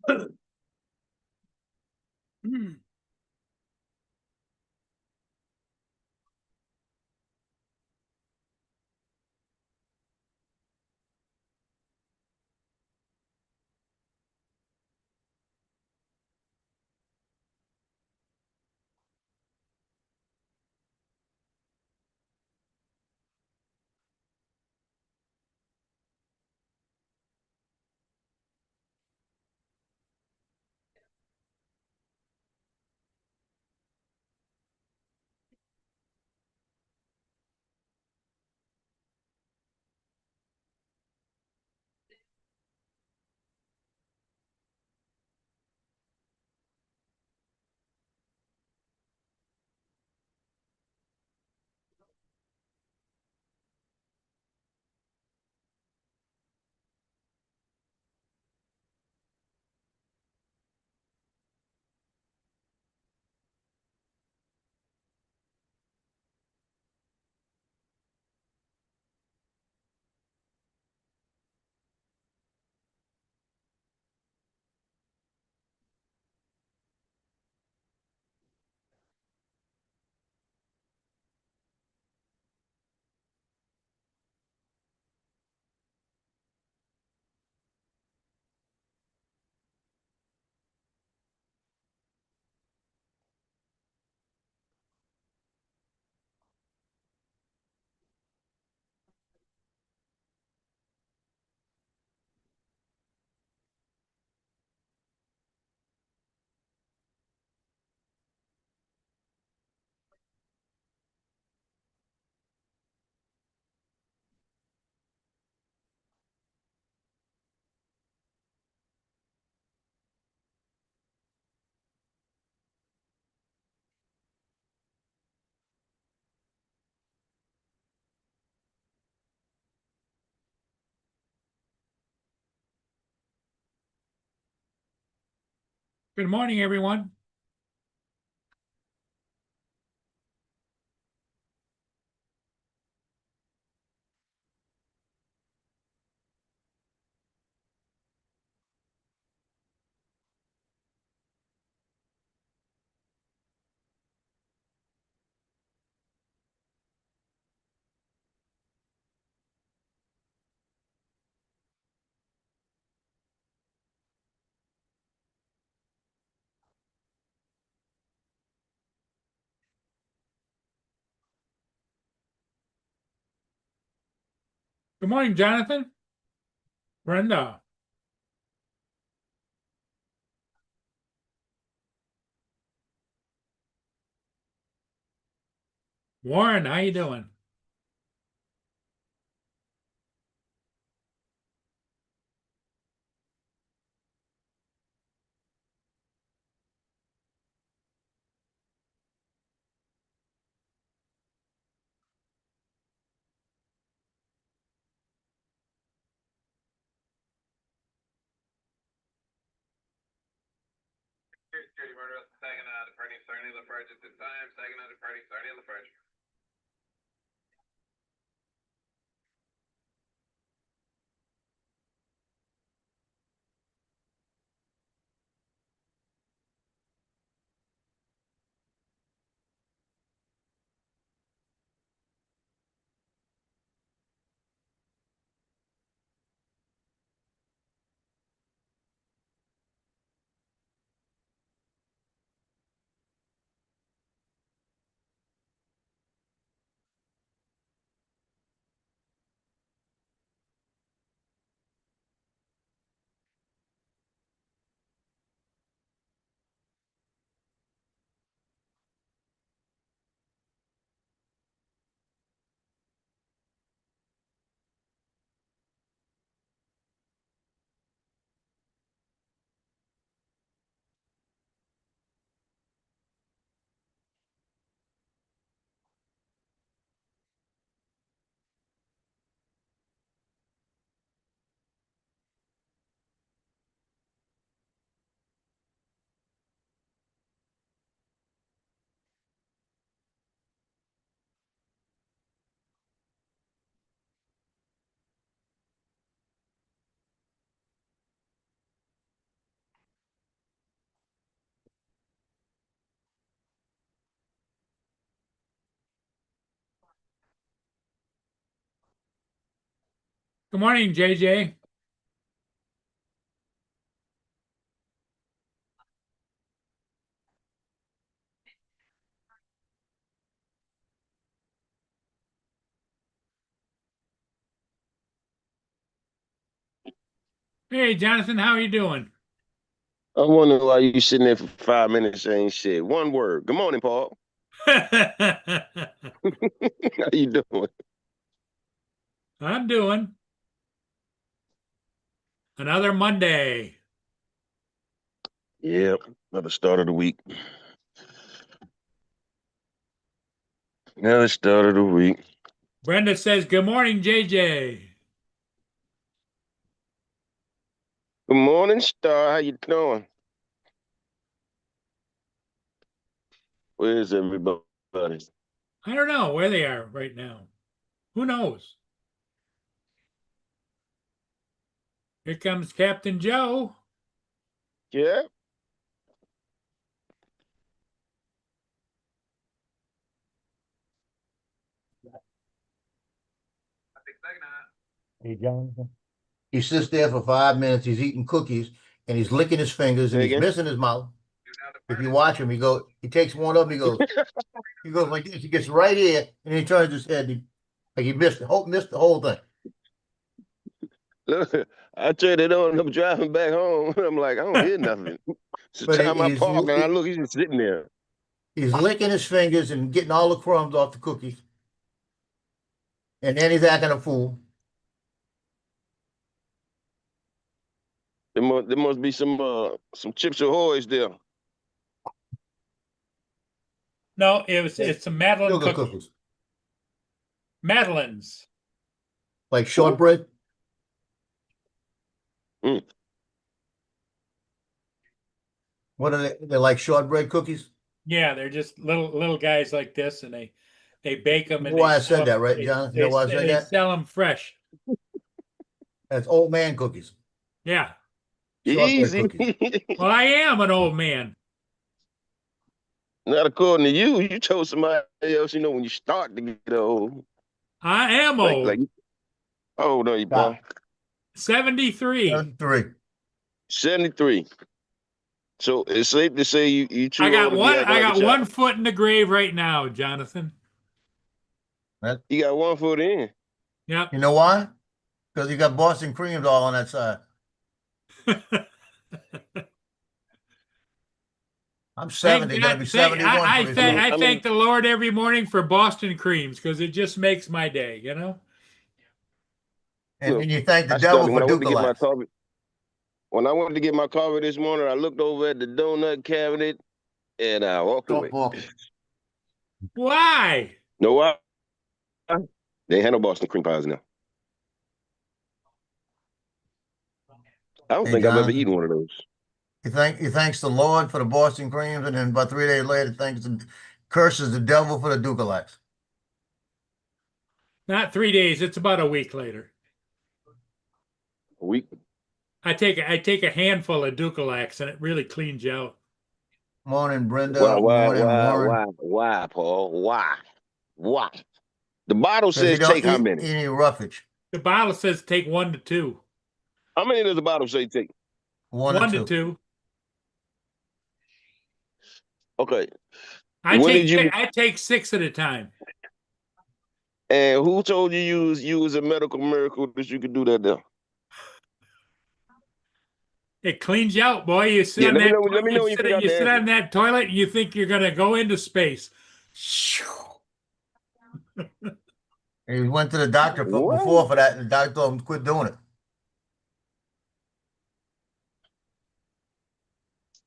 Good morning, everyone. Good morning, Jonathan. Brenda. Warren, how you doing? Security murder, Saginaw, departing Sarnia Lafarge at this time. Saginaw departing Sarnia Lafarge. Good morning, JJ. Hey, Jonathan, how are you doing? I'm wondering why you sitting there for 5 minutes saying shit. One word. Good morning, Paul. How you doing? I'm doing another Monday. Yep, another start of the week. Another start of the week. Brenda says, "Good morning, JJ." Good morning, Star. How you doing? Where's everybody? I don't know where they are right now. Who knows? Here comes Captain Joe. Yeah. Hey, Jonathan. He sits there for 5 minutes. He's eating cookies and he's licking his fingers and Say he's again? missing his mouth. If you watch him, he takes one up. He goes like this. He gets right here and he turns his head. Like he missed the whole thing. Look, I traded on. I'm driving back home. I'm like, I don't hear nothing. It's the But time I parked and I look, he's just sitting there. he's licking his fingers and getting all the crumbs off the cookies. And then he's acting a fool. There must be some Chips Ahoy's there. No, it's some Madeline Sugar cookies. cookies. Madeline's. Like shortbread. Mm. What are they? They're like shortbread cookies. Yeah, they're just little guys like this, and they bake them You and know why I they said sell that, 'em- right, they, John? You they, know why I said they that? sell them fresh. That's old man cookies. Yeah. Shortbread Easy. cookies. Well, I am an old man. Not according to you. You told somebody else, when you start to get old. I am Like, old. how old are you, Paul? 73. 3. 73. So it's safe to say you too I got old to be one. acting I like a got one child. foot in the grave right now, Jonathan. You got 1 foot in. Yep. You know why? Because you got Boston creams all on that side. I'm 70, gonna be 71 I pretty soon. thank the Lord every morning for Boston creams because it just makes my day, you know? And Look, then you thank the I devil started for when I went to get my Dukalax. coffee. When I went to get my coffee this morning, I looked over at the donut cabinet and I walked Stop away. walking. Why? No, why? They ain't had no Boston cream pies now. I don't Hey, think I've ever Jonathan, eaten one of those. he thanks the Lord for the Boston creams, and then about 3 days later, curses the devil for the Dukalax. Not 3 days. It's about a week later. A week. I take a handful of Dukalax and it really cleans you out. Morning, Brenda. Morning, Warren. Why, Paul? Why? The bottle Because he says don't take how eat many? any roughage. The bottle says take 1 to 2. How many does the bottle say take? 1 1 or to 2. 2. Okay. I When take did you? I take 6 at a time. And who told you was a medical miracle that you could do that now? It cleans you out, boy. You sit Yeah, on let me that know. Let me know toilet, when you figure out you the sit answer. on that toilet and you think you're gonna go into space. He went to the doctor What? before for that, and the doctor told him to quit doing it.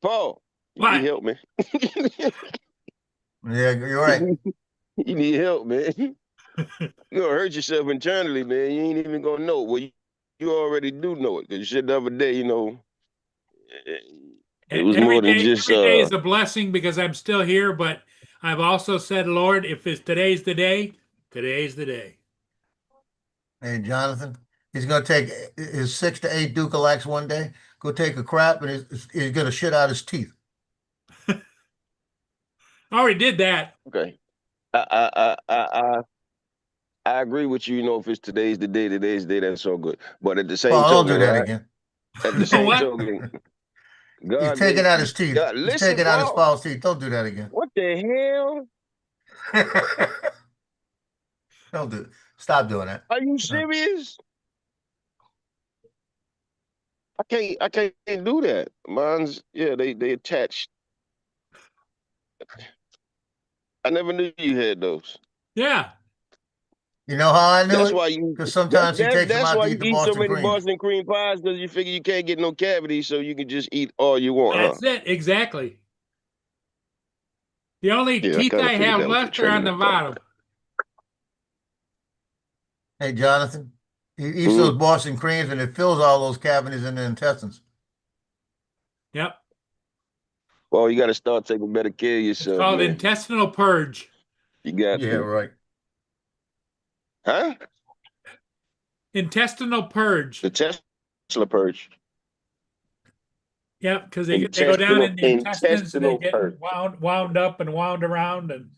Paul, you What? need help, man. Yeah, you're right. You need help, man. You're gonna hurt yourself internally, man. You ain't even gonna know. Well, you already do know it because you said the other day, it was more than just Every day is a blessing because I'm still here, but I've also said, Lord, if it's today's the day, today's the day. Hey, Jonathan, he's gonna take his 6 to 8 Dukalax one day, go take a crap, and he's gonna shit out his teeth. I already did that. okay. I I agree with you. You know, if it's today's the day, that's all good. But at the same Paul, don't do token, that right? again. At the same What? token, He's God taking gave out his teeth. God. He's Listen, taking out his Paul. false teeth. Don't do that again. What the hell? Don't do it. Stop doing that. Are you serious? I can't do that. Mine's they attached. I never knew you had those. Yeah. You know how I knew That's it? why you Because sometimes he takes them that's out why to you eat the eat so Boston many creams. Boston cream pies, because you figure you can't get no cavities, so you can just eat all you want, That's huh? it. Exactly. The only Yeah, I teeth kind I of figured have that was the left are train on the of thought. bottom. Hey, Jonathan, he eats Mhm. those Boston creams and it fills all those cavities in the intestines. Yep. Well, you got to start taking better care of It's yourself, called man. intestinal purge. You got Yeah, to, right. huh? Intestinal purge. The Tesla purge, Yep, because they go down in the intestines and they intestinal get purge. wound up and wound around and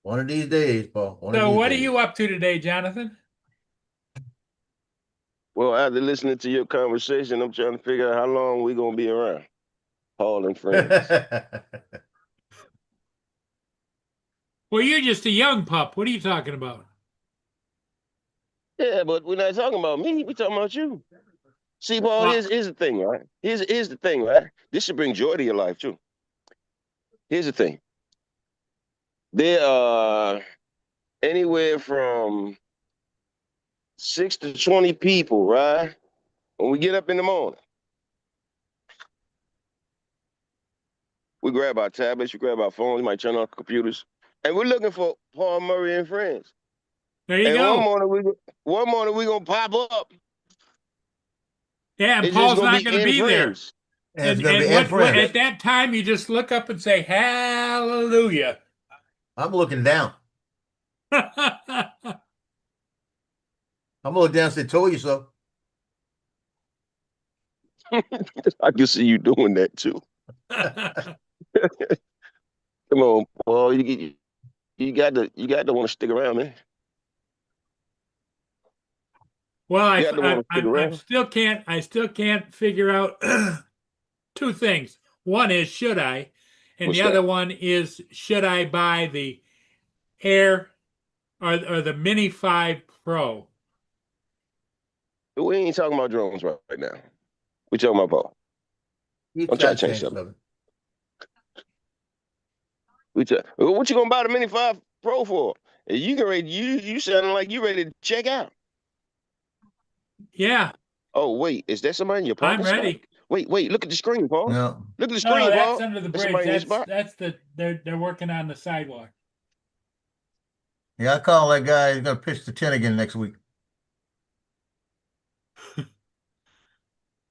One of these days, Paul. One of so these what are days. you up to today, Jonathan? Well, after listening to your conversation, I'm trying to figure out how long we gonna be around, Paul and friends. Well, you're just a young pup. What are you talking about? Yeah, but we're not talking about me. We're talking about you. See, Paul, Well, here's the thing, right? Here's the thing, right? This should bring joy to your life too. Here's the thing. There are anywhere from 6 to 20 people, right? When we get up in the morning, we grab our tablets, we grab our phones, we might turn on our computers, and we're looking for Paul Murray and friends. there you And go. one morning we gonna pop up. Yeah, and It's just Paul's gonna not be going to in be there. friends. And it's And going to and be Ed what Friends. at that time you just look up and say hallelujah. I'm looking down. Well, I'm going to look down and say, told you so. I can see you doing that too. Come on, Paul. You got to want to stick around, man. I, You got to want to stick around. I still can't figure out two things. One is should I, and What's the other that? one is should I buy the Air or the Mini 5 Pro? We ain't talking about drones right now. We talking about Paul. He's I'm trying trying to to change change something. something. What you gonna buy the Mini 5 Pro for? You can ready. You sounding like you ready to check out. Yeah, Oh wait, is that somebody in your I'm parking spot? ready. Wait, look at the screen, Paul. No. Look at the No, screen, that's Paul. under the There's bridge. somebody in your spot. That's they're working on the sidewalk. Yeah, I call that guy. He's going to pitch the 10 again next week.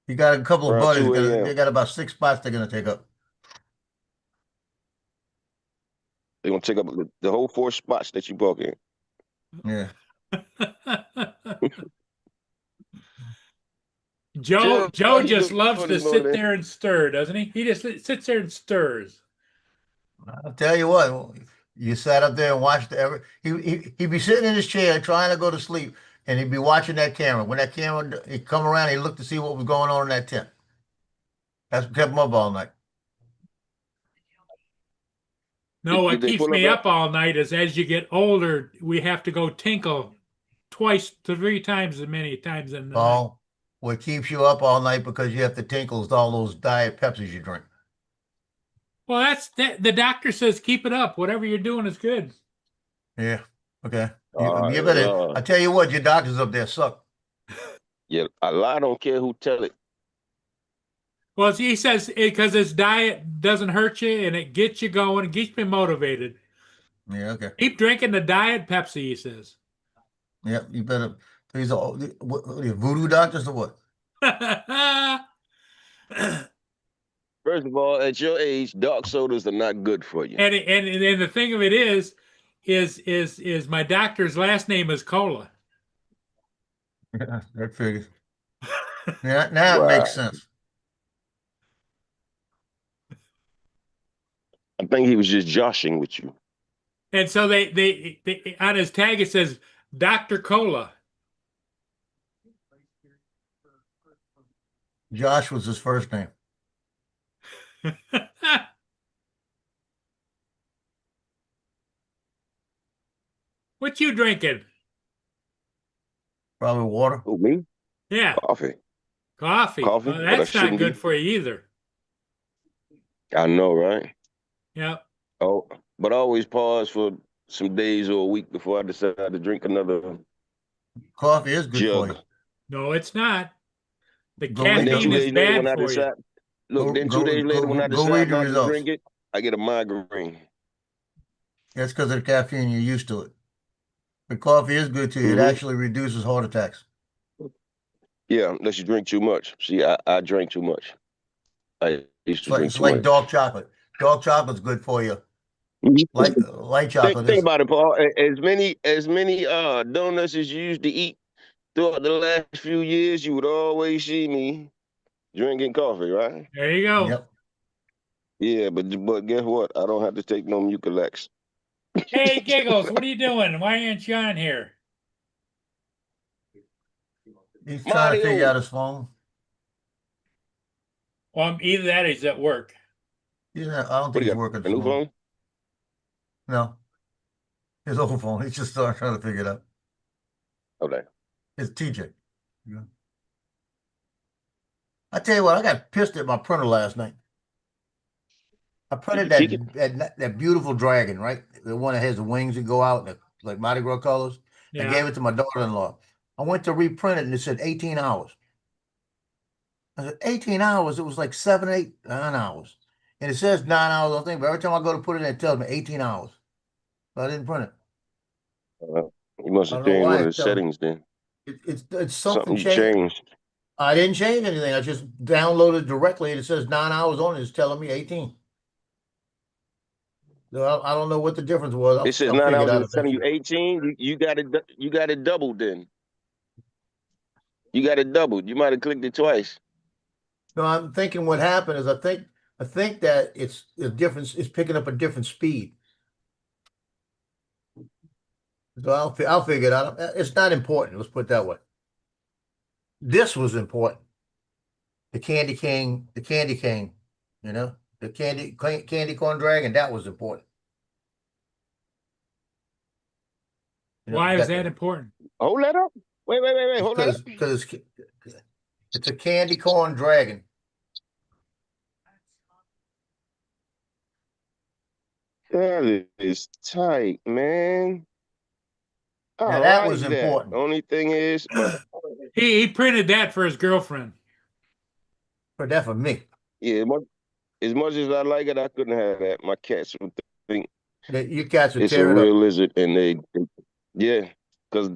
He got a couple of Around buddies. 2 a.m. They got about 6 spots they're going to take up. They're gonna take up the whole 4 spots that you park in. Yeah. Joe How you just doing loves to this sit morning? there and stir, doesn't he? He just sits there and stirs. I'll tell you what, you sat up there and watched he'd be sitting in his chair trying to go to sleep, and he'd be watching that camera. When that camera he'd come around, he'd look to see what was going on in that tent. That's what kept him up all night. No, what Did they keeps pull me up up all night is as you get older, we have to go tinkle twice to 3 times as many times in the night. Paul, what keeps you up all night because you have to tinkle is all those diet Pepsis you drink. Well, the doctor says keep it up. Whatever you're doing is good. Yeah. Okay. Oh, You better. Lord. I tell you what, your doctors up there suck. Yeah, a lie don't care who tell it. Well, he says because this diet doesn't hurt you and it gets you going, it keeps me motivated. Yeah. Okay. Keep drinking the diet Pepsi, he says. Yep. You better. These are what, voodoo doctors or what? First of all, at your age, dark sodas are not good for you. And the thing of it is my doctor's last name is Cola. Yeah, that figures. Yeah, now it makes sense. I think he was just joshing with you. And so they on his tag it says Dr. Cola. Josh was his first name. What you drinking? Probably water. Who, me? Yeah, Coffee. coffee. Coffee, Oh, but I that's not shouldn't good be. for you either. I know, right? Yeah. Oh, but I always pause for some days or a week before I decide to drink another Coffee is good for you. jug. No, it's not. The Go read And then the caffeine is 2 days later, when bad I for you. decide, look, then 2 days later, when I go decide read the not to results. drink it, I get a migraine. That's because of the caffeine. You're used to it. But coffee is good to you. It Hmm. actually reduces heart attacks. Yeah, unless you drink too much. See, I drank too much. I used to drink It's too like much. dark chocolate. Dark chocolate's good for you. Light chocolate Think is. about it, Paul. As many donuts as you used to eat throughout the last few years, you would always see me drinking coffee, right? There you go. Yep. Yeah, but guess what? I don't have to take no Mucilex. Hey, Giggles, what are you doing? Why aren't you on here? He's trying to figure out his phone. Well, either that or he's at work. Yeah, I don't What think do you he's got? working A this new morning. phone? No, his old phone. He's just trying to figure it out. Okay. It's TJ. Yeah. I tell you what, I got pissed at my printer last night. I printed Did you kick that beautiful dragon, right? The one that has the wings that go out, like Mardi Gras colors. I Yeah. gave it to my daughter-in-law. I went to reprint it and it said 18 hours. I said, 18 hours? It was like 7, 8, 9 hours. And it says 9 hours on the thing, but every time I go to put it in, it tells me 18 hours. So I didn't print it. You must I have don't know changed why one of the it's telling me. settings then. It's something Something you changed. changed. I didn't change anything. I just downloaded directly and it says 9 hours on it. It's telling me 18. So I don't know what the difference was. It says I'll 9 figure it hours out and it's telling you eventually. 18. You got it doubled then. You got it doubled. You might have clicked it twice. No, I'm thinking what happened is I think that it's a difference. It's picking up a different speed. So I'll figure it out. It's not important. Let's put it that way. This was important. The candy cane, you know, the candy corn dragon. That was important. You know, Why is that important? Hold that up. Wait. Hold that up. because it's a candy corn dragon. That is tight, man. I Now that like was that. important. Only thing is, He printed that for his girlfriend. For that for me. yeah, as much as I like it, I couldn't have that. My cats would think You cats would it's a tear it real up. lizard, and yeah, because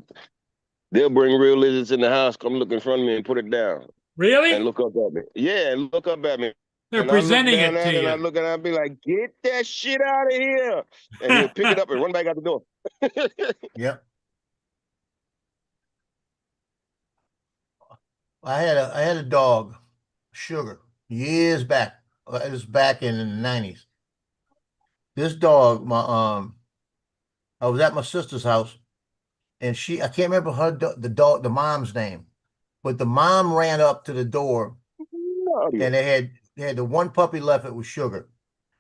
they'll bring real lizards in the house, come look in front of me and put it down and Really? look up at me. Yeah, and look up at me. They're And I look presenting down it at to it and I you. look and I'll be like, get that shit out of here. And he'll pick it up and run back out the door. Yep. I had a dog, Sugar, years back. It was back in the 90s. This dog, I was at my sister's house, and I can't remember the mom's name, but the mom ran up to the door, and they had the one puppy left. It was Sugar,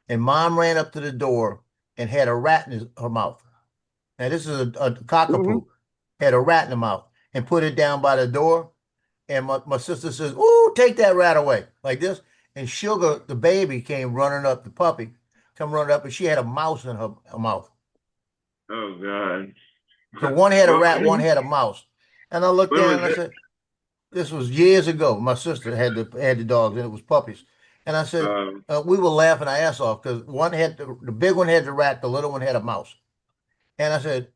and mom ran up to the door and had a rat in her mouth. Now this is a cockapoo, had a rat in the mouth, and put it down by the door. And my sister says, "Ooh, take that rat away," like this. And Sugar, the baby, came running up, the puppy, come running up, and she had a mouse in her mouth. Oh God. So one had a rat, one had a mouse. And I looked down and I said, this was years ago. My sister had the dogs, and it was puppies. And I said, we were laughing our ass off because one had the big one had the rat, the little one had a mouse. And I said,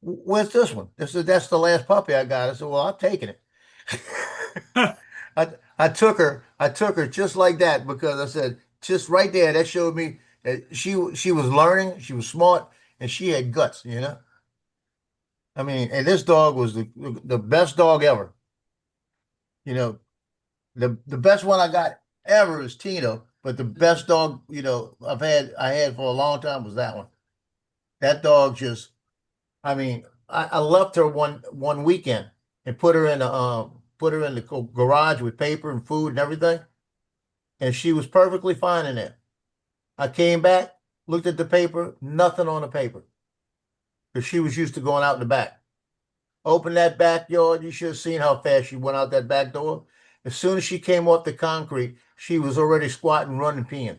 where's this one? They said, that's the last puppy I got. I said, well, I'm taking it. I took her just like that because I said, just right there, that showed me that she was learning, she was smart, and she had guts, you know. I mean, and this dog was the best dog ever. You know, the best one I got ever is Tino, But the best dog, I had for a long time was that one. That dog just, I mean, I left her one weekend and put her in the garage with paper and food and everything, and she was perfectly fine in there. I came back, looked at the paper, nothing on the paper, because she was used to going out in the back. Open that backyard, you should have seen how fast she went out that back door. As soon as she came off the concrete, she was already squatting, running, peeing.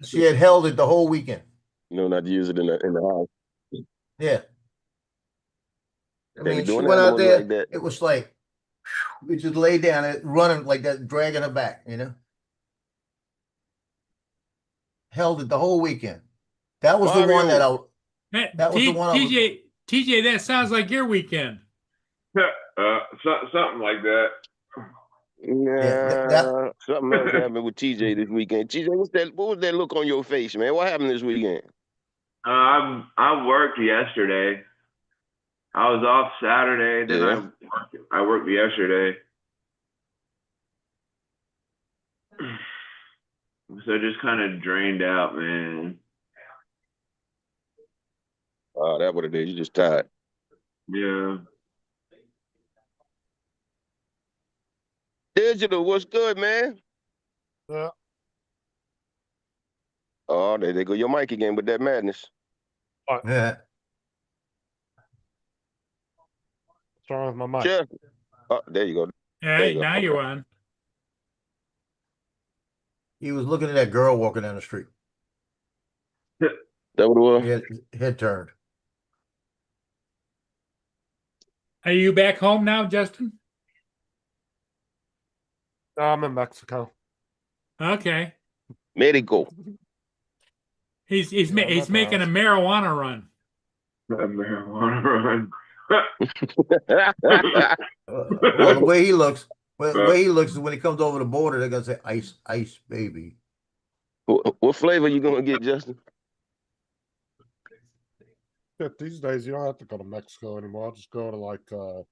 She had held it the whole weekend. Not to use it in the house. Yeah. I They be mean, she doing went out animals there, like that. it was like, we just laid down, running like that, dragging her back, Held it the whole weekend. That was the one that Mario. that was the one I was, TJ, that sounds like your weekend. Something like that. Nah, something else happened with TJ this weekend. TJ, what was that look on your face, man? What happened this weekend? I worked yesterday. I was off Saturday, then Yeah. I worked yesterday. So just kind of drained out, man. Oh, that's what it is. You just tired. Yeah. Digital, what's good, man? Yeah, Oh, there they go your mic again with that madness. yeah. what's wrong with my mic? Sure. Oh, there you go. All There right, you go. now you're on. He was looking at that girl walking down the street. That what it was? He had his head turned. Are you back home now, Justin? No, I'm in Mexico. Okay. Medical. He's Yeah, I'm he's at the making a house. marijuana run. That marijuana run. Well, the way he looks, is when he comes over the border, they're gonna say ice, ice, baby. What flavor you gonna get, Justin? Yeah, these days you don't have to go to Mexico anymore. I'll just go to go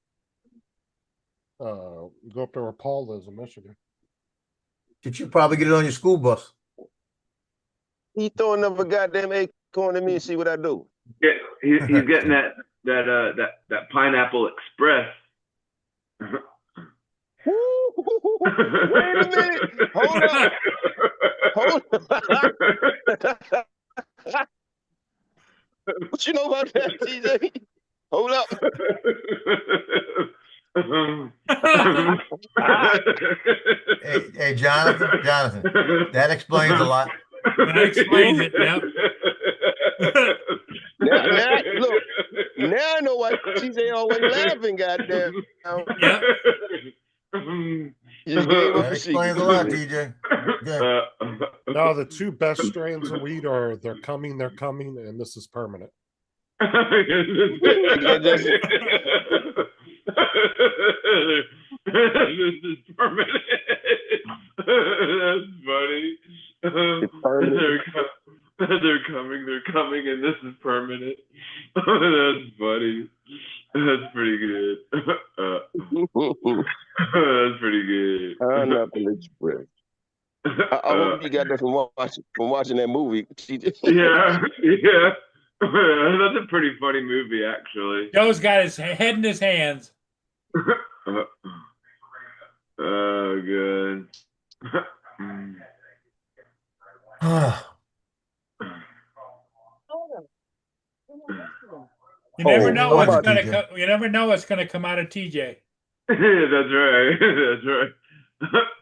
up there where Paul lives in Michigan. Did you probably get it on your school bus? He throwing up a goddamn acorn at me and see what I do. Yeah, he's getting that Pineapple Express. Wait a minute. Hold up. Hold up. What you know about that, TJ? Hold up. Hey, Jonathan, that explains a lot. That explains it, yep. Look, now I know why TJ always laughing, goddamn. Yep. You just gave up That a explains secret. a lot, TJ. Yeah. No, the two best strains of weed are they're coming, and this is permanent. This is permanent. That's funny. permanent. They're coming, and this is permanent. That's funny. That's pretty good. That's pretty good. Pineapple Express. I hope you got that from watching that movie. Yeah, yeah. That's a pretty funny movie, actually. Joe's got his head in his hands. Oh, good. You never Oh, know how what's about gonna TJ? you never know what's gonna come out of TJ. That's right. That's right.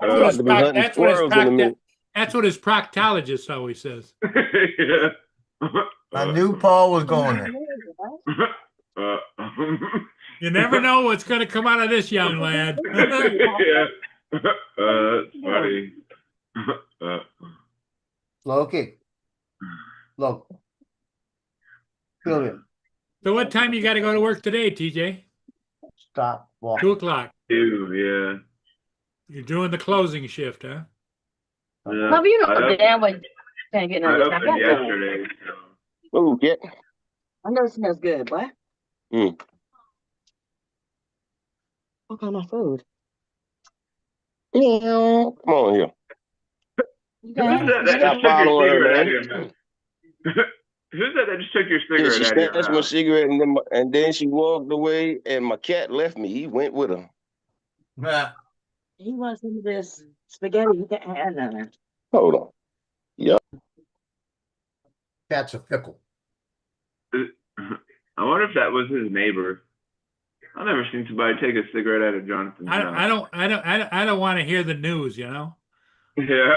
I'm about to be hunting That's what his squirrels in a minute. that's what his proctologist always says. Yeah. I knew Paul was going there. You never know what's gonna come out of this young lad. Yeah. That's funny. Loki. Look. Sylvia, So what time you got to go to work today, TJ? stop walking. 2:00. Yeah. You're doing the closing shift, huh? Yeah. Well, you I know opened- damn well can't get I none of opened this. yesterday. So. Oh, yeah. I know it smells good, boy. Mm. What kind of food? Come on here. You Who's got that that Stop just took your following her, cigarette out of man. your mouth? Who's that that just took your Yeah, cigarette she out of your snatched my mouth? cigarette and then she walked away and my cat left me. He went with her. Nah, He wants some of this spaghetti. You can't have none. Hold on. Yup. cats are fickle. I wonder if that was his neighbor. I've never seen somebody take a cigarette out of Jonathan's mouth. I don't want to hear the news, you know. Yeah.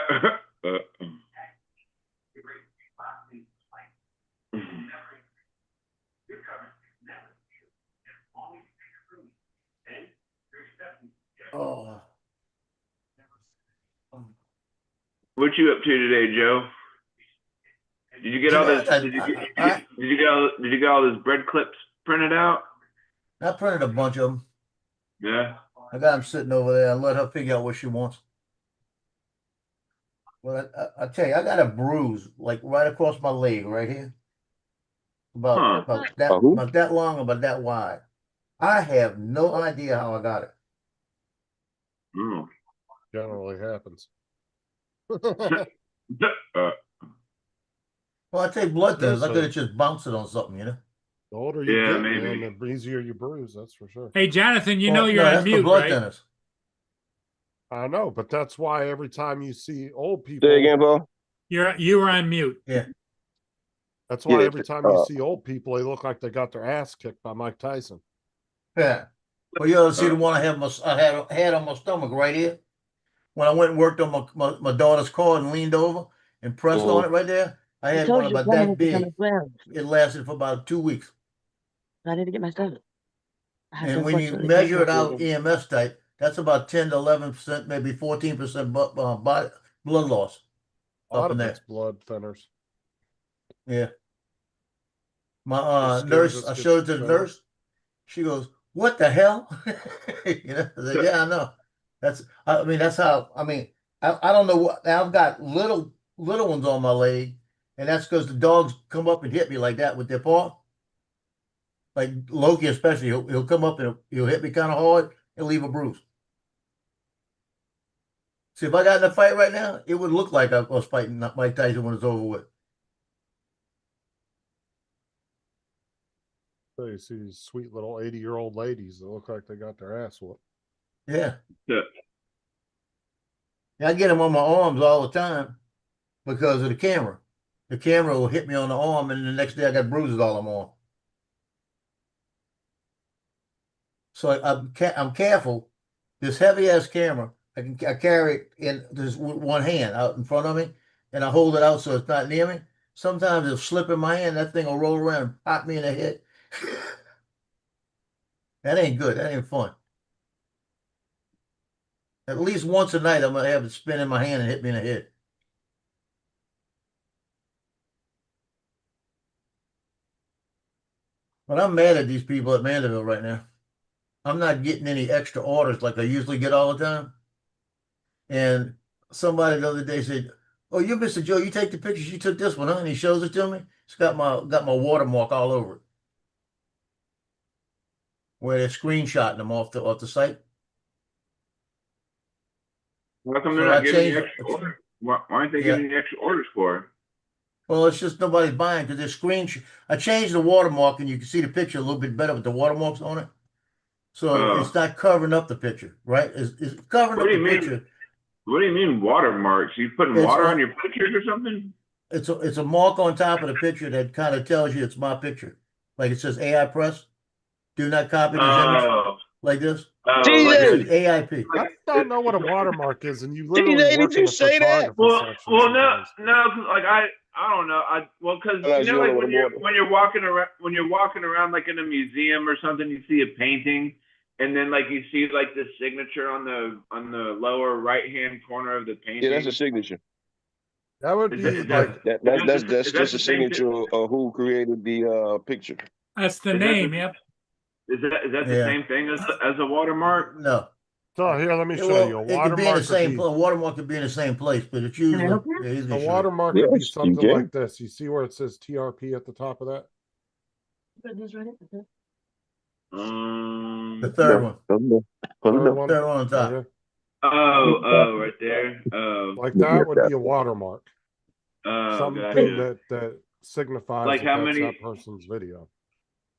Oh. What you up to today, Joe? Did you get all this? Did you get all these bread clips printed out? I printed a bunch of them. Yeah. I got them sitting over there. I let her figure out what she wants. Well, I tell you, I got a bruise like right across my leg, right here. Huh. About that long, about that wide. I have no idea how I got it. Oh. Generally happens. Uh, Well, I take blood thinners. I Listen. could have just bounced it on something, you know. The older you Yeah, get, maybe. man, the easier you bruise. That's for sure. Hey, Jonathan, you Well, know you're no, on that's the mute, blood right? thinners. I know, but that's why every time you see old people, Say again, Paul. You were on mute. Yeah. that's why Yeah, every time you see old people, they look like they got their ass kicked by Mike Tyson. Yeah. Well, you ought to see the one I had on my stomach right here. When I went and worked on my daughter's car and leaned over and pressed on it right there, I I had told one you about someone that had to come big. as well. It lasted for about 2 weeks. I need to get my stuff. I have to And when you unfortunately measure it cancel out again. EMS type, that's about 10 to 11%, maybe 14% blood loss A lot up in of there. it's blood thinners. Yeah. My The skin nurse, just I gets showed it to the thinner. nurse. She goes, "What the hell?" You know, I said, yeah, I know. I mean, that's how, I don't know what, I've got little ones on my leg, and that's because the dogs come up and hit me like that with their paw. Like Loki, especially, he'll come up and he'll hit me kind of hard and leave a bruise. See, if I got in a fight right now, it would look like I was fighting Mike Tyson when it's over with. So you see these sweet little 80-year-old ladies that look like they got their ass whooped. Yeah. Yeah. I get them on my arms all the time because of the camera. The camera will hit me on the arm, and the next day I got bruises all on my arm. So I'm careful. This heavy ass camera, I carry it in this one hand out in front of me, and I hold it out so it's not near me. Sometimes it'll slip in my hand. That thing will roll around and pop me in the head. That ain't good. That ain't fun. At least once a night, I'm gonna have it spin in my hand and hit me in the head. But I'm mad at these people at Mandeville right now. I'm not getting any extra orders like I usually get all the time. And somebody the other day said, "Oh, you're Mr. Joe. You take the pictures. You took this one, huh?" And he shows it to me. It's got my watermark all over it, where they're screenshotting them off the site. How come So they're I not giving you changed. extra orders? Why aren't they Yeah. giving you extra orders for? Well, it's just nobody's buying because they're I changed the watermark, and you can see the picture a little bit better with the watermarks on it. So it's not covering up the picture, right? It's covering What up do you the mean? picture. What do you mean watermarks? You putting It's water on- on your pictures or something? It's a mark on top of the picture that kind of tells you it's my picture. Like it says AI Press. Do not copy this image Oh, like this. oh, TJ! It like says AIP. I don't know what a watermark is, and you literally TJ, work did in you the say that? photography section well, sometimes. no, 'cause, like I don't know. Because Unless you you know, don't like know what a when you're walking around like in a museum or something, you see a painting, and then like you see like the signature on the lower right hand corner of the painting. Yeah, that's a signature. That would Is be that- like That's is that just the a same signature of who created the picture. That's the Is that name. the- Yep. Is that the Yeah. same thing as a watermark? No. so. Here, let me Yeah, show you. well, A it could be in the watermark could same be place. Watermark could be in the same place, but it's Can I usually help you? yeah, he's a gonna show you. watermark could be Yes, you something can. like this. You see where it says TRP at the top of that? Put this right here. The Um, third one. Hold on. Third one. Third one on top. Okay. Oh, right there. Oh, Like that would be a watermark. gotcha. Something that signifies Like that how that's many? that person's video.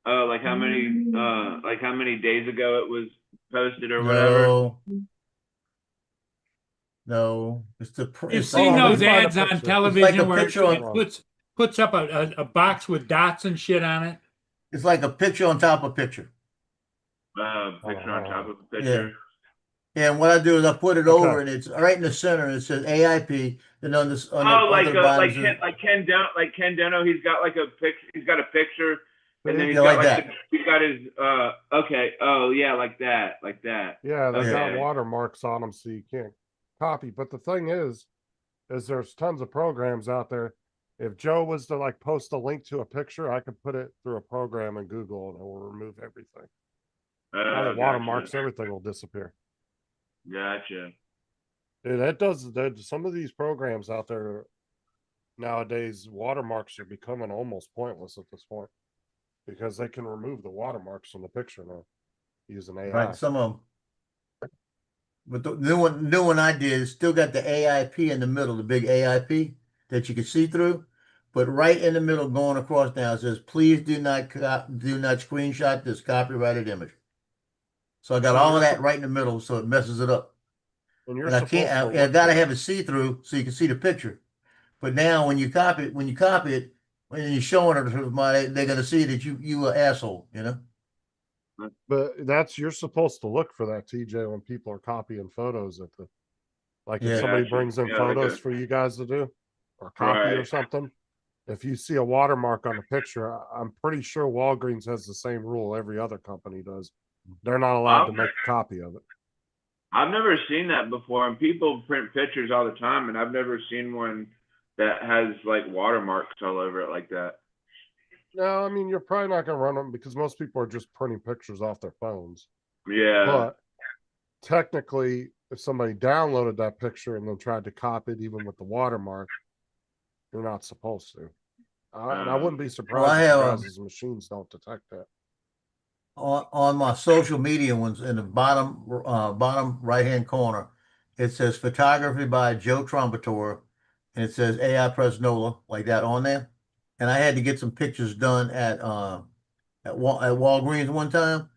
Oh, like how many days ago it was posted or whatever. No, no, You've it's like seen Hold on, let those me find a ads on picture. it's like a television where picture it on puts up a box with dots and shit on it. it's like a picture on top of picture. Picture on top of a Yeah. picture. Yeah, and what I do is I put it Okay. over and it's right in the center and it says AIP. And on this on Oh, the like other bottom Ken Deno, he's got like a picture. He's got a picture, and then he's Yeah, got like like that. he's got his okay. Oh yeah, like that. Yeah, they got Okay. watermarks on them, so you can't copy. But the thing is there's tons of programs out there. If Joe was to like post a link to a picture, I could put it through a program in Google and it will remove everything. All the watermarks, everything will disappear. Gotcha. Dude, some of these programs out there nowadays, watermarks are becoming almost pointless at this point because they can remove the watermarks from the picture now using AI. Right, some of them. But the new one I did is still got the AIP in the middle, the big AIP that you can see through. But right in the middle, going across now, it says, "Please do not screenshot this copyrighted image." So I got all of that right in the middle, so it messes it up. And you're And I supposed can't. to I look gotta for have that. it see through so you can see the picture. But now when you copy it, when you're showing it to somebody, they're gonna see that you an asshole. You know. But you're supposed to look for that, TJ, when people are copying photos at the like if Yeah. somebody Gotcha. brings in Yeah, like photos a- for you guys to do or copy or Right. something. If you see a watermark on a picture, I'm pretty sure Walgreens has the same rule every other company does. They're not allowed to make a copy of it. I've never seen that before, and people print pictures all the time, and I've never seen one that has like watermarks all over it like that. No, I mean, you're probably not going to run them because most people are just printing pictures off their phones. Yeah. But technically, if somebody downloaded that picture and then tried to copy it, even with the watermark, you're not supposed to. And I wouldn't be surprised I if have you guys' machines don't detect that. on my social media ones in the bottom right hand corner, it says photography by Joe Trombator, and it says AI Presnola like that on there. And I had to get some pictures done at Walgreens one time,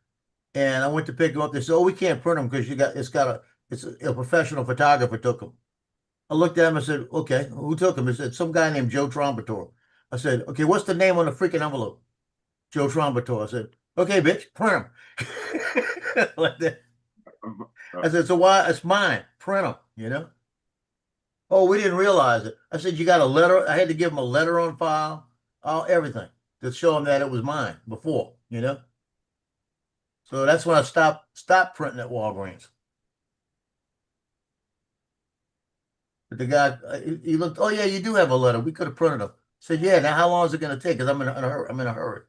and I went to pick them up. They said, "Oh, we can't print them because it's a professional photographer took them." I looked at him and said, "Okay, who took them?" He said, "Some guy named Joe Trombator." I said, "Okay, what's the name on the freaking envelope?" Joe Trombator. I said, "Okay, bitch, print them." Like that. I said, "So why? It's mine. Print them." You know. Oh, we didn't realize it. I said, "You got a letter?" I had to give him a letter on file, everything to show him that it was mine before. You know. So that's when I stopped printing at Walgreens. But the guy, he looked. "Oh yeah, you do have a letter. We could have printed them." I said, "Yeah. Now how long is it going to take? Because I'm in a hurry. I'm in a hurry."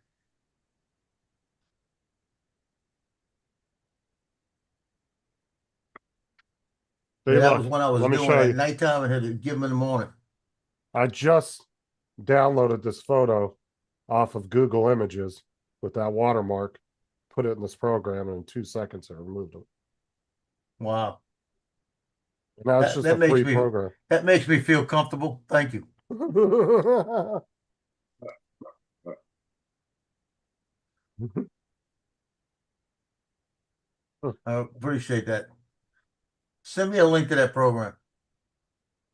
Hey, Yeah, that was look, when I was let me doing show it at you. nighttime and had to give them in the morning. I just downloaded this photo off of Google Images with that watermark, put it in this program, and in 2 seconds it removed it. Wow. And now it's just a free program. That makes me feel comfortable. Thank you. I appreciate that. Send me a link to that program.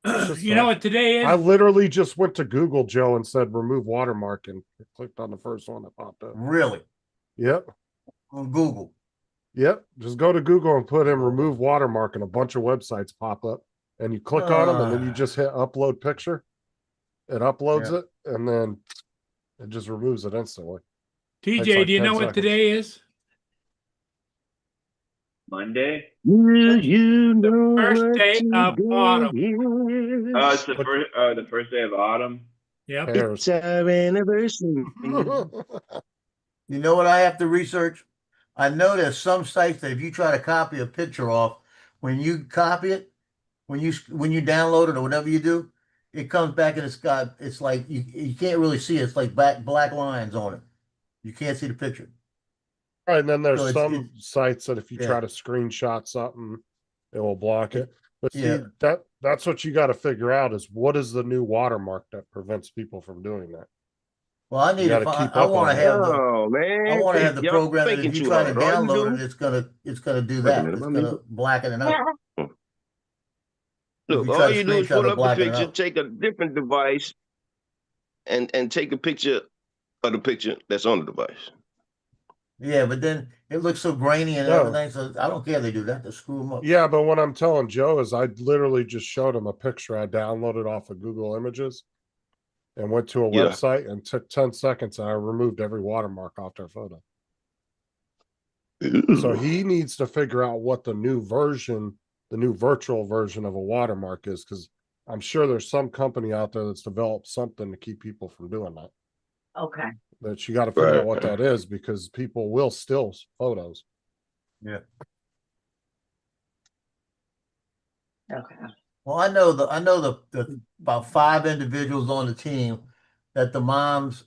You know what today I is? literally just went to Google, Joe, and said remove watermark and clicked on the first one that popped up. Really? Yep. On Google. Yep. Just go to Google and put in remove watermark and a bunch of websites pop up. And you click on them and then you just hit upload picture. It uploads it and then it just removes it instantly. TJ, do you know what today is? Monday. You know First what day of autumn. Oh, it's the first day of autumn. Yep. It's our anniversary. You know what I have to research? I know there's some sites that if you try to copy a picture off, when you copy it, when you download it or whatever you do, it comes back and it's like you can't really see it. It's like black lines on it. You can't see the picture. Right, and then there's So some sites that if you yeah. try to screenshot something it will block it. But see, Yeah. that's what you got to figure out is what is the new watermark that prevents people from doing that. Well, I need gotta to find, keep I up want on to it. have the, Oh I man, want to have the y'all program that if thinking you too try to hard. All you download it, do, it's gonna do wait a that. minute, It's am I gonna muted? blacken it out. If Look, you try all to you do is screenshot pull it, up a blacken it picture, out. take a different device, and take a picture of the picture that's on the device. Yeah, but then it looks so grainy and No. everything, so I don't care if they do that to screw them up. Yeah, but what I'm telling Joe is I literally just showed him a picture I downloaded off of Google Images and went to a Yeah. website and took 10 seconds and I removed every watermark off their photo. So he needs to figure out what the new version, the new virtual version of a watermark is, because I'm sure there's some company out there that's developed something to keep people from doing that. Okay. That you got to figure Right. out what that is, because people will steal photos. Yeah. Okay. Well, I know the about 5 individuals on the team that the moms,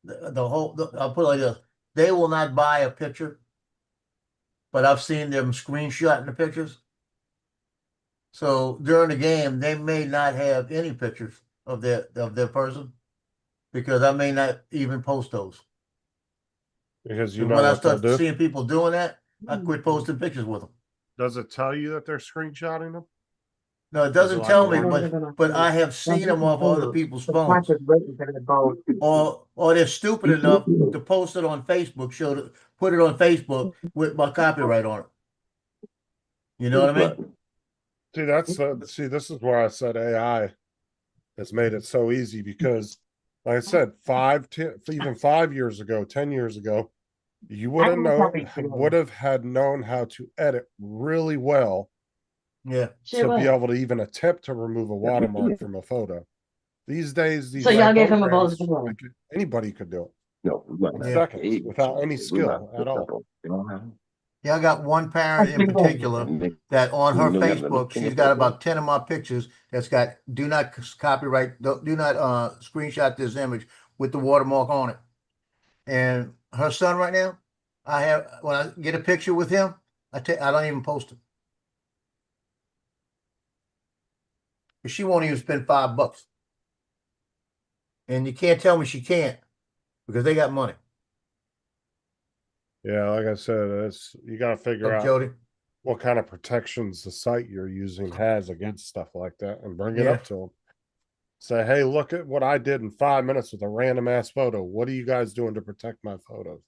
I'll put it like this, they will not buy a picture, but I've seen them screenshotting the pictures. So during the game, they may not have any pictures of their person because I may not even post those. Because you And know when I what they'll start do. seeing people doing that, I quit posting pictures with them. Does it tell you that they're screenshotting them? No, it Is it doesn't like tell me, one- but I have seen them off other people's phones. Or Or they're stupid enough to post it on Facebook, put it on Facebook with my copyright on it. You know what I mean? See, this is where I said AI has made it so easy, because like I said, 5 years ago, 10 years ago, you would have had known how to edit really well Yeah. to be able to even attempt to remove a watermark from a photo. These days, So y'all gave him a programs, bonus one. like, anybody could do it No, in Yeah. seconds without any skill at all. Yeah, I got one parent in particular that on her Facebook, she's got about 10 of my pictures that's got do not copyright, do not screenshot this image with the watermark on it. And her son right now, when I get a picture with him, I don't even post it. She won't even spend $5. And you can't tell me she can't because they got money. Yeah, like I said, you got to figure Up, out Jody. what kind of protections the site you're using has against stuff like that, and bring it Yeah. up to them. Say, hey, look at what I did in 5 minutes with a random ass photo. What are you guys doing to protect my photos?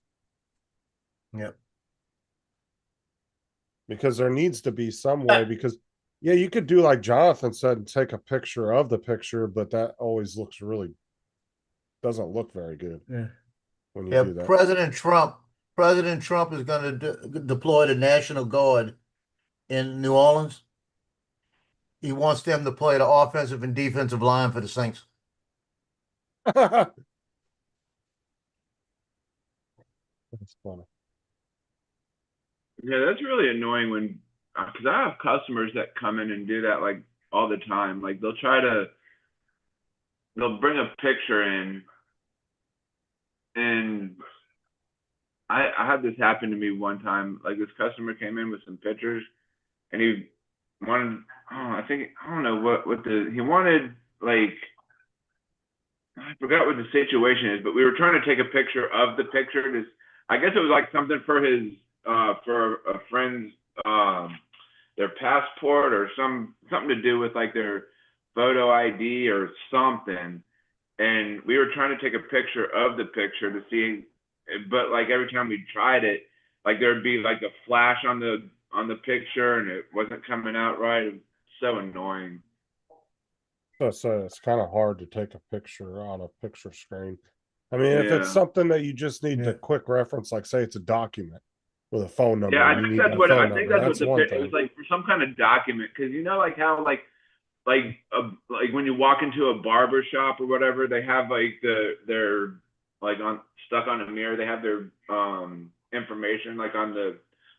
Yep. Because there needs to be some way, because yeah, you could do like Jonathan said and take a picture of the picture, but that always doesn't look very good Yeah. when you Yeah, do that. President Trump is going to deploy the National Guard in New Orleans. He wants them to play the offensive and defensive line for the Saints. That's funny. Yeah, that's really annoying when, because I have customers that come in and do that like all the time. Like they'll bring a picture in, and I had this happen to me one time. Like this customer came in with some pictures, and he wanted, I don't know he wanted, like, I forgot what the situation is, but we were trying to take a picture of the picture. I guess it was like something for for a friend's, their passport or something to do with like their photo ID or something. And we were trying to take a picture of the picture to see, but like every time we tried it, like there'd be like a flash on the picture and it wasn't coming out right. It was so annoying. So it's kind of hard to take a picture on a picture screen. I mean, if it's Yeah. something that you just need Yeah. a quick reference, like say it's a document with a phone number. Yeah, I you think need that's my what phone I think number. that's what one it thing. was like, for some kind of document, because you know like how like when you walk into a barber shop or whatever, they have like their like stuck on a mirror, they have their information like on the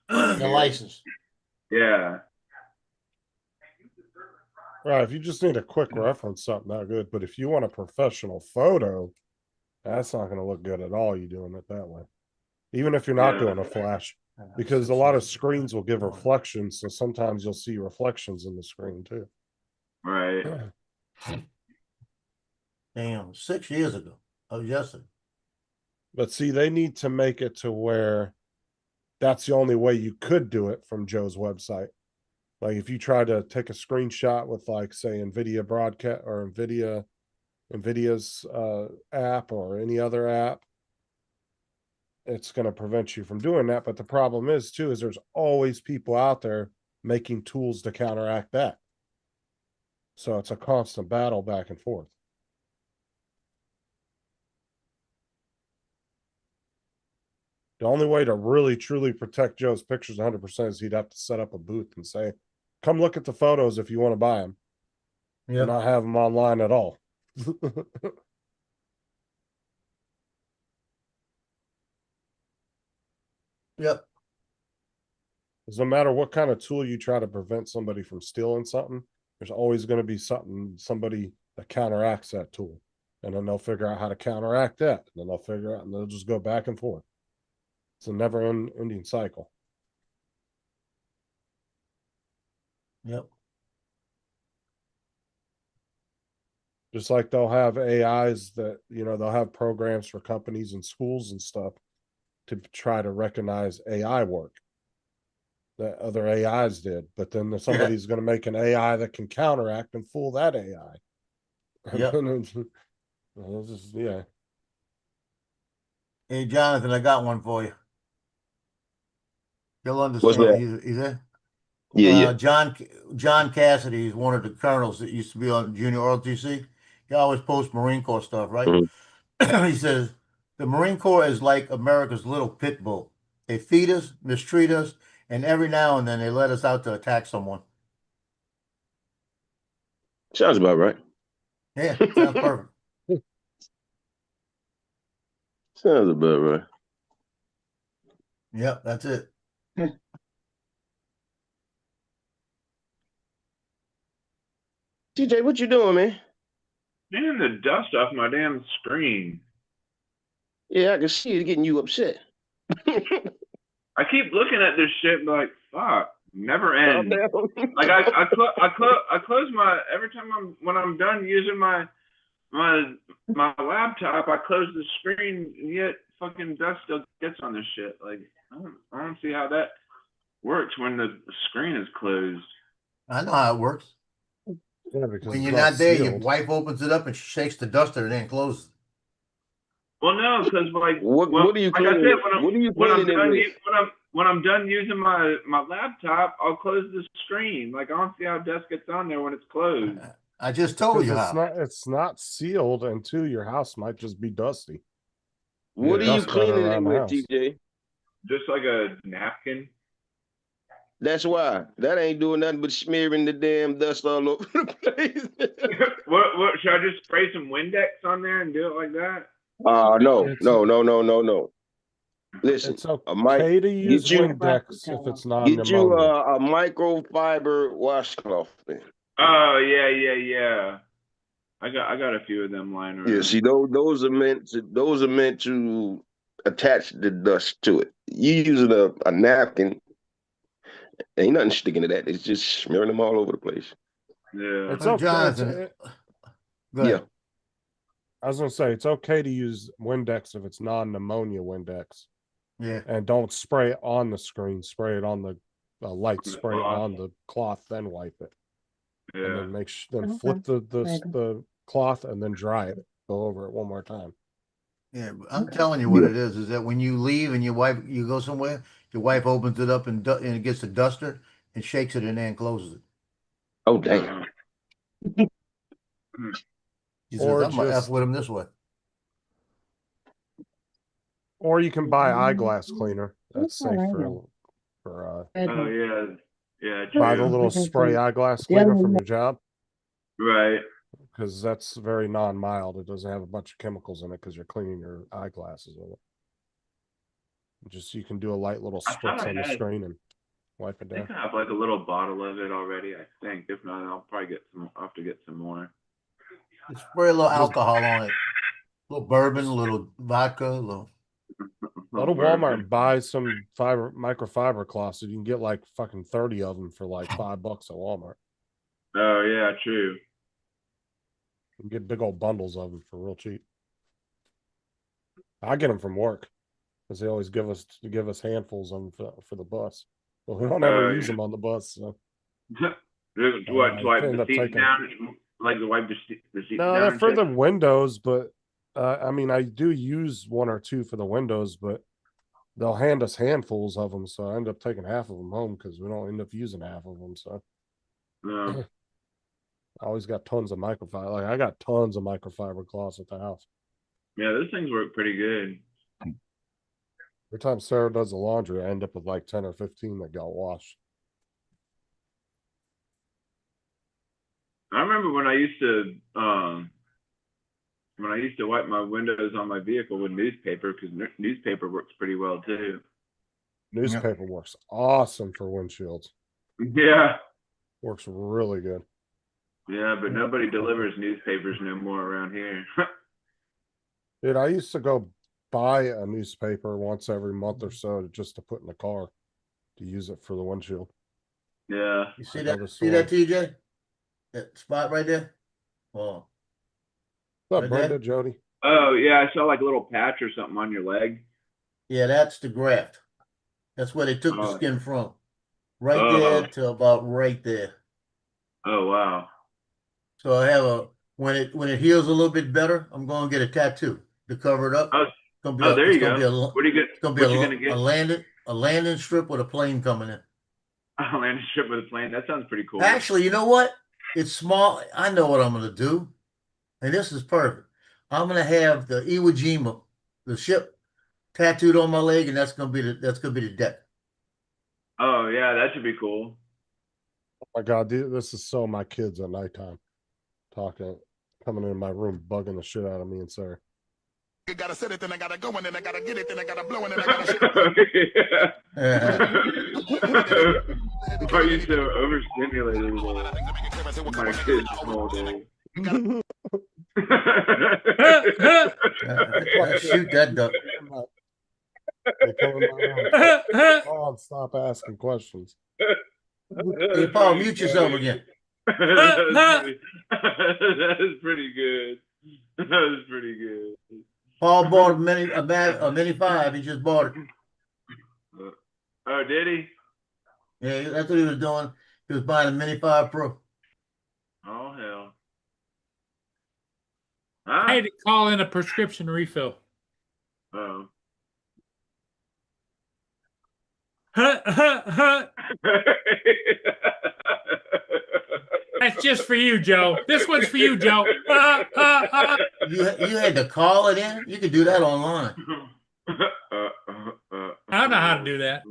The license. Yeah. Right, if you just need a quick reference, something not good. But if you want a professional photo, that's not going to look good at all. You doing it that way. even if you're not Yeah. doing a flash, because a lot of screens will give reflections. So sometimes you'll see reflections in the screen too. Right. Damn, 6 years ago. Oh, yesterday. But see, they need to make it to where that's the only way you could do it from Joe's website. Like if you try to take a screenshot with like say NVIDIA broadcast or NVIDIA's app or any other app, it's going to prevent you from doing that. But the problem is too, is there's always people out there making tools to counteract that. So it's a constant battle back and forth. The only way to really truly protect Joe's pictures 100% is he'd have to set up a booth and say, come look at the photos if you want to buy them. Yeah. Not have them online at all. Yep. No matter what kind of tool you try to prevent somebody from stealing something, there's always going to be somebody that counteracts that tool. And then they'll figure out how to counteract that. And then they'll figure out, and they'll just go back and forth. It's a never ending cycle. Yep. Just like they'll have AIs that, they'll have programs for companies and schools and stuff to try to recognize AI work that other AIs did. But then somebody's going to make an AI that can counteract and fool that AI. Yep. Yeah. Hey, Jonathan, I got one for you. You'll What's understand. that? He's there? Yeah, John Cassidy is one of the colonels that used to be on Junior ROTC. He always posts Marine Corps stuff, right? Mhm. He says, the Marine Corps is like America's little pit bull. They feed us, mistreat us, and every now and then they let us out to attack someone. Sounds about right. Yeah, sounds perfect. Sounds about right. Yep, that's it. TJ, what you doing, man? Damn the dust off my damn screen. Yeah, I can see it getting you upset. I keep looking at this shit and be like, fuck, never Calm ends. down. Like I close my every time when I'm done using my laptop, I close the screen and yet fucking dust still gets on this shit. Like I don't see how that works when the screen is closed. I know how it works. Yeah, because When it's you're not there, your sealed. wife opens it up and shakes the duster and then closes it. Well, no, because like what are you like I cleaning? said, What are you when I'm cleaning it done with? when I'm done using my laptop, I'll close the screen. Like I don't see how dust gets on there when it's closed. I just told you Because how. it's not sealed, and two, your house might just be dusty. What are you Dust burner cleaning it around the with, house. TJ? Just like a napkin. That's why. That ain't doing nothing but smearing the damn dust all over the place. What should I just spray some Windex on there and do it like that? No. Listen, It's a mic. okay to use Get you, Windex if it's get you non-pneumonia. a microfiber washcloth. Man. Oh yeah. I got a few of them lying around. Yeah, see, those are meant to attach the dust to it. You using a napkin, ain't nothing sticking to that. It's just smearing them all over the place. Yeah. It's Hey, okay. Jonathan, go Yeah. ahead. I was gonna say it's okay to use Windex if it's non-pneumonia Windex, Yeah. and don't spray it on the screen. Spray it on the light The spray cloth. on the cloth, then wipe it, and Yeah. then then flip the cloth and then dry it. Go over it one more time. Yeah, but I'm telling you what it is that when you leave and you go somewhere, your wife opens it up and it gets a duster and shakes it and then closes it. Oh damn. She Or says, I'm gonna F just- with him this way. Or you can buy eyeglass cleaner. That's Oh, safe I for know. Oh yeah. Yeah. buy the True. little spray eyeglass cleaner from your job, Right. because that's very non-mild. It doesn't have a bunch of chemicals in it because you're cleaning your eyeglasses with it. Just you can do a light little I thought spritz I on the had- screen and wipe it I think down. I have like a little bottle of it already. I think. If not, I'll probably get some. I'll have to get some more. Just spray a little alcohol on it. A little bourbon, a little vodka, a little. Go to Walmart and buy some microfiber cloths. So you can get like fucking 30 of them for like $5 at Walmart. Oh yeah, true. You can get big old bundles of them for real cheap. I get them from work because they always give us handfuls of them for the bus. But we don't ever use Yeah. them on the bus. So. What, to wipe end the up seat taking- down? Like to wipe the seat No, down? they're and for shit? the windows, but I mean, I do use one or two for the windows, but they'll hand us handfuls of them, so I end up taking half of them home because we don't end up using half of them. So No. I always got tons of microfiber. Like I got tons of microfiber cloths at the house. Yeah, those things work pretty good. Every time Sarah does the laundry, I end up with like 10 or 15 that got washed. I remember when I used to wipe my windows on my vehicle with newspaper, because newspaper works pretty well too. Newspaper works awesome for windshields. Yeah. Works really good. Yeah, but nobody delivers newspapers no more around here. Dude, I used to go buy a newspaper once every month or so just to put in the car to use it for the windshield. Yeah. You see Another that? See that, story. TJ? That spot right there? Oh, What's up, Right Brenda, there? Jody? Oh yeah, I saw like a little patch or something on your leg. yeah, that's the graft. That's where they took the Oh. skin from. Right Oh. there to about right there. Oh wow. So I have when it heals a little bit better, I'm gonna get a tattoo to cover it up. Oh, It's gonna be oh there it's you gonna go. be What do you get? it's gonna be What you gonna get? a landing strip with a plane coming in. A landing strip with a plane. That sounds pretty cool. Actually, you know what? It's small. I know what I'm gonna do, and this is perfect. I'm gonna have the Iwo Jima, the ship, tattooed on my leg, and that's gonna be the deck. Oh yeah, that should be cool. Oh my God, dude, this is so my kids at nighttime coming in my room, bugging the shit out of me and Sarah. You gotta set it, then I gotta go, and then I gotta get it, then I gotta blow, and then I gotta shit. Why are you so overstimulated today? My kids all day. Shoot that duck. They come in my room. Oh, stop asking questions. Hey, Paul, mute yourself again. That is pretty good. That is pretty good. Paul bought a mini 5. He just bought it. Oh, did he? Yeah, that's what he was doing. He was buying a mini 5 Pro. Oh hell. I had to call in a prescription refill. Oh. That's just for you, Joe. This one's for you, Joe. You had to call it in. You could do that online. I don't know how to do that.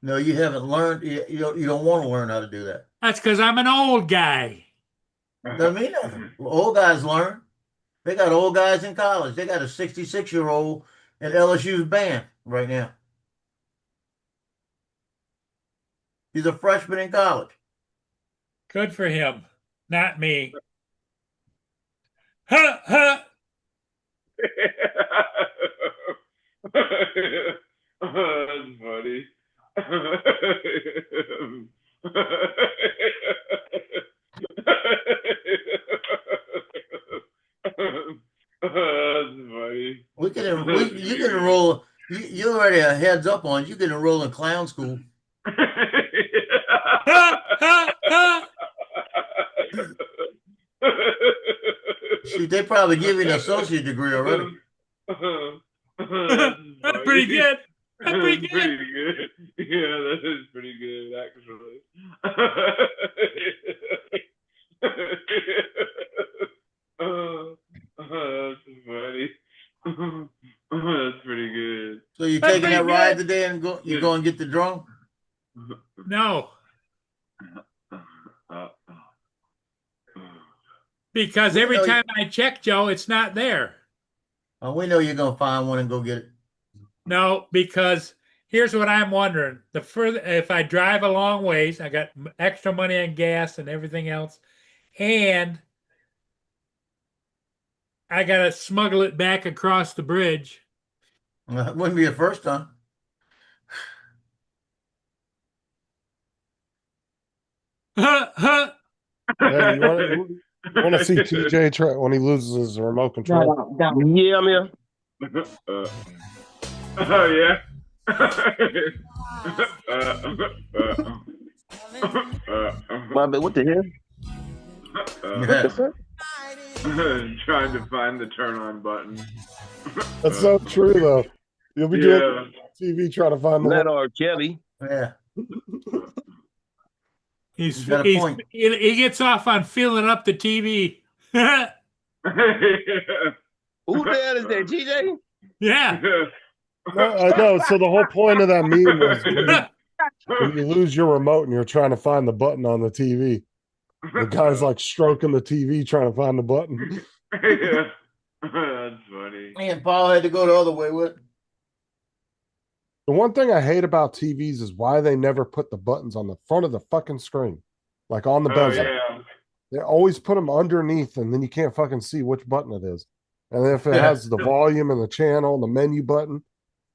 No, you haven't learned. You don't want to learn how to do that. That's because I'm an old guy. Doesn't mean nothing. Old guys learn. They got old guys in college. They got a 66-year-old in LSU's band right now. He's a freshman in college. Good for him, not me. Ha ha. That's funny. That's funny. You can enroll. You already a heads up on. You can enroll in clown school. Ha ha ha. See, they probably give you an associate degree already. That's pretty good. That's pretty good. Pretty good. Yeah, that is pretty good, actually. That's funny. That's pretty good. So you That's taking that pretty ride good. today and you go and get the drone? No, because every No, you- time I check, Joe, it's not there. We know you're gonna find one and go get it. No, because here's what I'm wondering: the further, if I drive a long ways, I got extra money on gas and everything else, and I gotta smuggle it back across the bridge. It wouldn't be the first time. Yeah, you want to see TJ try when he loses his remote control? No, don't. Yeah, I'm here. Oh yeah. My bad. What the hell? What the fuck? Trying to find the turn on button. That's so true, though. You'll be doing TV trying to find the Not R. Kelly. Yeah. He gets off on filling up the TV. Who the hell is that, TJ? Yeah. I know. So the whole point of that meme was when you lose your remote and you're trying to find the button on the TV. The guy's like stroking the TV trying to find the button. Yeah. That's funny. And Paul had to go the other way with it. The one thing I hate about TVs is why they never put the buttons on the front of the fucking screen, like on the bezel. Yeah. They always put them underneath, and then you can't fucking see which button it is. And if it has the volume and the channel and the menu button,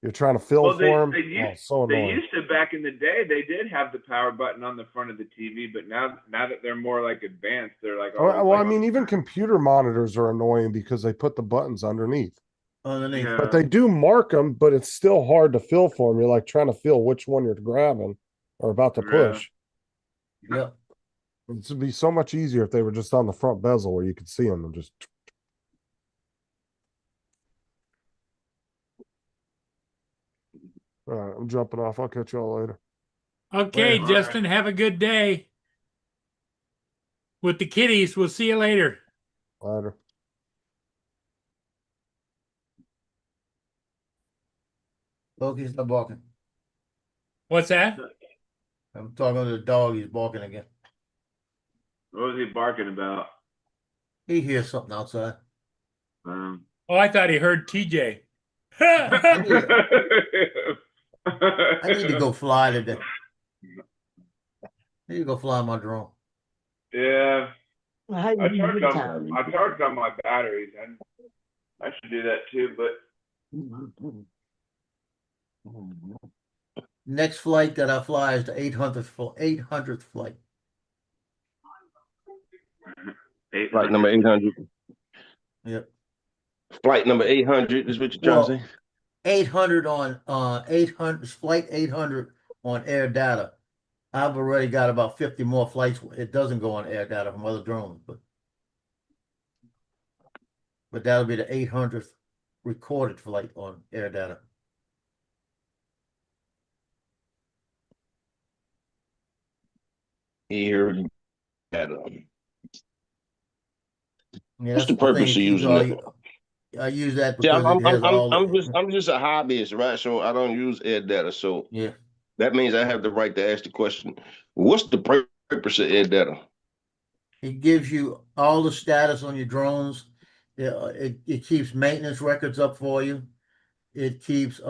you're trying to fill for them. So They annoying. used to back in the day. They did have the power button on the front of the TV, but now that they're more like advanced, they're like. Well, I mean, even computer monitors are annoying because they put the buttons underneath. Underneath. Yeah. But they do mark them, but it's still hard to fill for them. You're like trying to feel which one you're grabbing or about to push. Yeah. It would be so much easier if they were just on the front bezel where you could see them and just. All right, I'm jumping off. I'll catch y'all later. Okay, Well, Justin, have a good day with the kitties. We'll see you later. Later. Loki's not barking. What's that? I'm talking to the dog. He's barking again. What was he barking about? He hears something outside. Oh, I thought he heard TJ. I need to go fly today. I need to go fly my drone. Yeah, How I you charged do on time? my batteries, and I should do that too. But Next flight that I fly is the 800th flight. Flight number 800. Yep. Flight number 800 is what you're trying to say? 800 on 800 flight 800 on air data. I've already got about 50 more flights. It doesn't go on air data from other drones, but that'll be the 800th recorded flight on air data. Air data. Yeah, What's that's the purpose thing of keeps using all that? you- I use that Yeah, because it has all the, I'm just a hobbyist, right? So I don't use air data. So yeah. that means I have the right to ask the question. What's the purpose of air data? It gives you all the status on your drones. It keeps maintenance records up for you. It keeps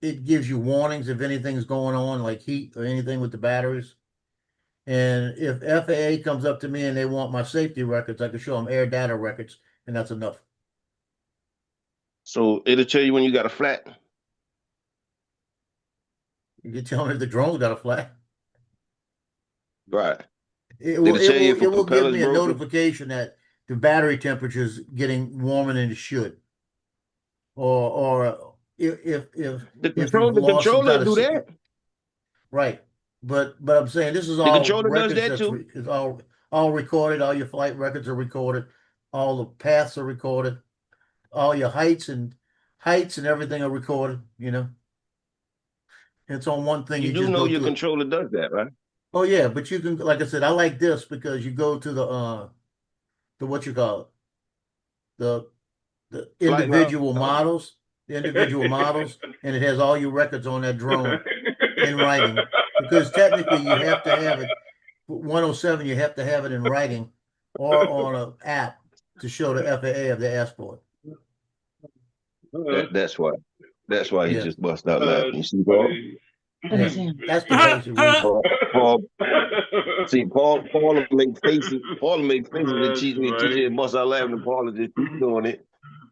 it gives you warnings if anything's going on, like heat or anything with the batteries. And if FAA comes up to me and they want my safety records, I can show them air data records, and that's enough. So it'll tell you when you got a flat. You can tell me if the drone's got a flat. Right. It Did will, it tell you if a it will give propeller's me a broken? notification that the battery temperature is getting warmer than it should. Or if The if controller you've lost some do kind of that. right. But I'm saying this is The all controller does records that that's too? it's all recorded, all your flight records are recorded, all the paths are recorded, all your heights and everything are recorded, you know. It's on one thing. You do just know go your to it. controller does that, right? Oh yeah, but you can, like I said, I like this because you go to the what you call it, the Flight individual log. models, and it has all your records on that drone in writing. Because technically you have to have it 107, you have to have it in writing or on an app to show the FAA if they ask for it. That's why. That's why he Yeah. just bust out laughing. You see, funny. Let me see him. That's the basic reason. Paul, see, Paul will make faces. Paul will make faces at That's TJ. funny. TJ bust out laughing, and Paul will just keep doing it.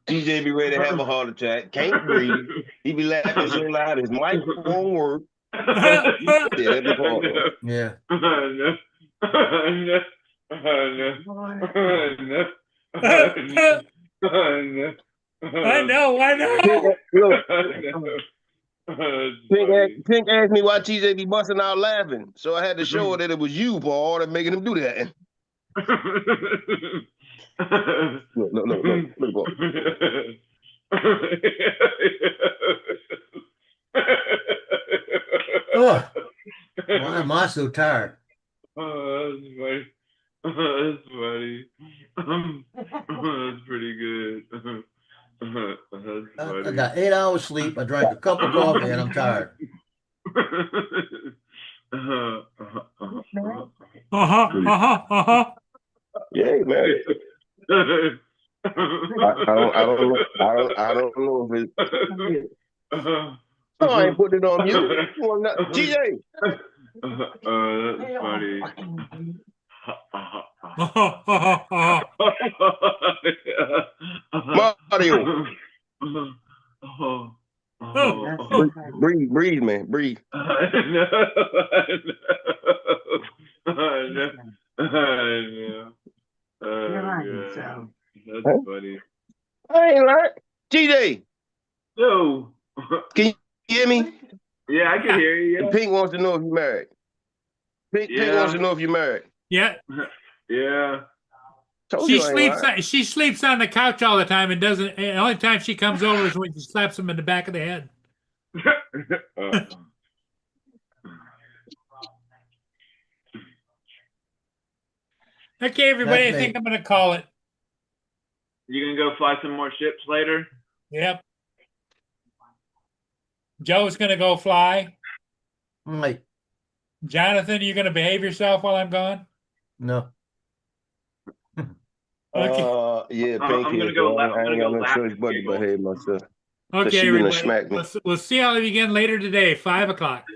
TJ be ready to have a heart attack. Can't breathe. He be laughing so loud his mic won't work. Yeah, that'd be Paul. Yeah. I know. Pink asked me why TJ be busting out laughing, so I had to show her that it was you, Paul, that making him do that. Look, Paul. Oh, why am I so tired? Oh, that's funny. That's funny. That's pretty good. That's I funny. got 8 hours sleep. I drank a cup of coffee and I'm tired. Yeah, man. I don't know if it's. No, I ain't putting it on you. TJ. That's funny. Mario. Breathe, man. Breathe. That's funny. I ain't lying. TJ. Yo. Can you hear me? Yeah, I can hear you. Yeah. Pink wants to know if you're married. Pink wants to know if you're married. Yeah. Yeah. Told She you I ain't sleeps. lying. She sleeps on the couch all the time and doesn't. The only time she comes over is when she slaps him in the back of the head. Okay, everybody. I think I'm going to call it. You gonna go fly some more ships later? Yep. Joe's going to go fly. Like, Jonathan, you going to behave yourself while I'm gone? no. Yeah, Pink. I'm gonna go. I ain't got no choice but to behave myself. Okay, She gonna everybody. smack me. We'll see all of you again later today, 5 o'clock.